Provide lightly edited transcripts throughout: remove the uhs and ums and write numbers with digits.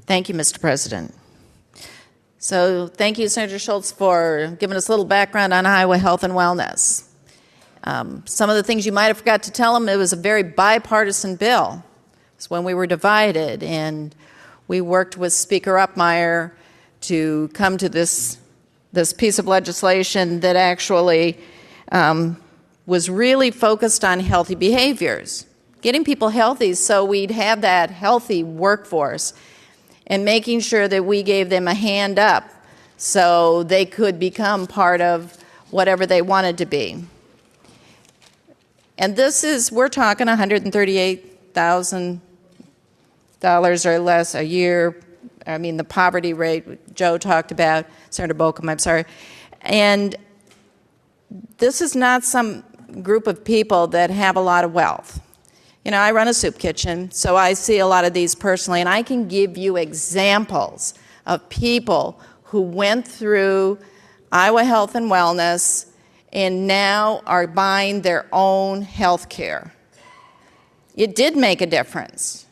Thank you, Mr. President. So thank you, Senator Schultz, for giving us a little background on Iowa health and wellness. Some of the things you might have forgot to tell them, it was a very bipartisan bill. It's when we were divided, and we worked with Speaker Uppmeyer to come to this piece of legislation that actually was really focused on healthy behaviors, getting people healthy so we'd have that healthy workforce, and making sure that we gave them a hand up so they could become part of whatever they wanted to be. And we're talking $138,000 or less a year. I mean, the poverty rate Joe talked about, Senator Bolcom, I'm sorry. And this is not some group of people that have a lot of wealth. You know, I run a soup kitchen, so I see a lot of these personally, and I can give you examples of people who went through Iowa Health and Wellness and now are buying their own health care. It did make a difference.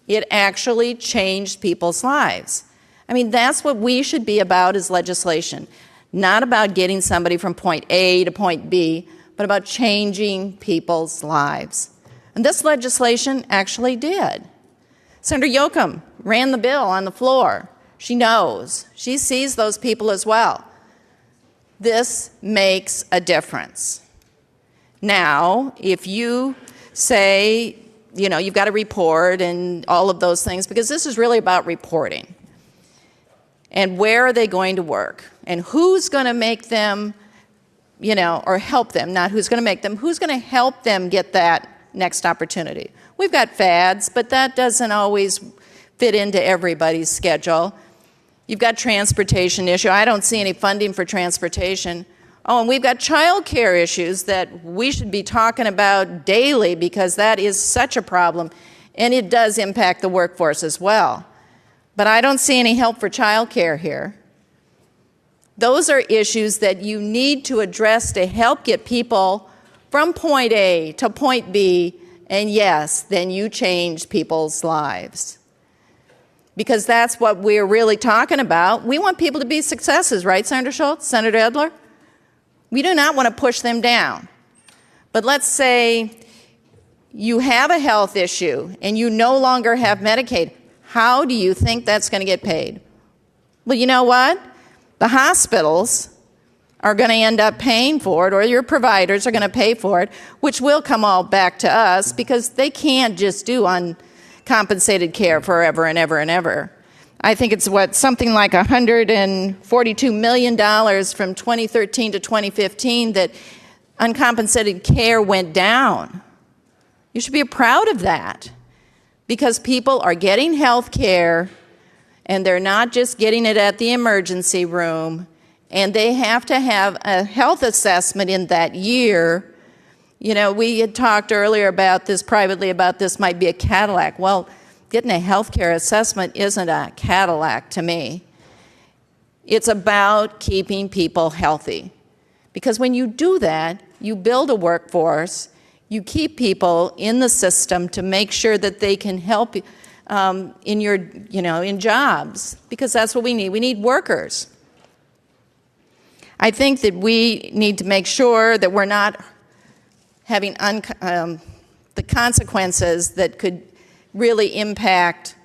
It actually changed people's lives. I mean, that's what we should be about as legislation, not about getting somebody from point A to point B, but about changing people's lives. And this legislation actually did. Senator Yoakum ran the bill on the floor. She knows. She sees those people as well. This makes a difference. Now, if you say, you know, you've got to report and all of those things, because this is really about reporting. And where are they going to work? And who's going to make them, you know, or help them, not who's going to make them, who's going to help them get that next opportunity. We've got fads, but that doesn't always fit into everybody's schedule. You've got transportation issue. I don't see any funding for transportation. Oh, and we've got child care issues that we should be talking about daily because that is such a problem, and it does impact the workforce as well. But I don't see any help for child care here. Those are issues that you need to address to help get people from point A to point B, and yes, then you change people's lives. Because that's what we're really talking about. We want people to be successes, right, Senator Schultz, Senator Edler? We do not want to push them down. But let's say you have a health issue and you no longer have Medicaid. How do you think that's going to get paid? Well, you know what? The hospitals are going to end up paying for it, or your providers are going to pay for it, which will come all back to us because they can't just do uncompensated care forever and ever and ever. I think it's something like $142 million from 2013 to 2015 that uncompensated care went down. You should be proud of that because people are getting health care and they're not just getting it at the emergency room, and they have to have a health assessment in that year. You know, we had talked earlier about this privately, about this might be a Cadillac. Well, getting a health care assessment isn't a Cadillac to me. It's about keeping people healthy. Because when you do that, you build a workforce, you keep people in the system to make sure that they can help in jobs, because that's what we need. We need workers. I think that we need to make sure that we're not having the consequences that could really impact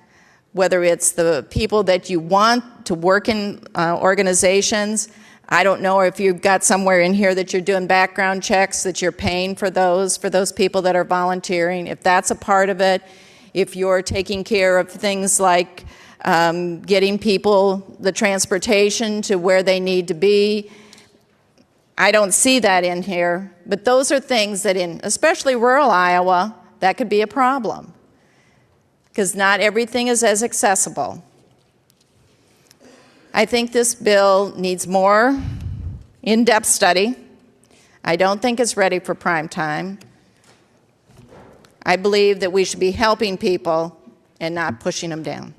whether it's the people that you want to work in organizations. I don't know if you've got somewhere in here that you're doing background checks, that you're paying for those people that are volunteering, if that's a part of it, if you're taking care of things like getting people the transportation to where they need to be. I don't see that in here, but those are things that in especially rural Iowa, that could be a problem because not everything is as accessible. I think this bill needs more in-depth study. I don't think it's ready for prime time. I believe that we should be helping people and not pushing them down.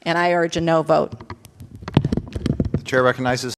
And I urge a no vote. The chair recognizes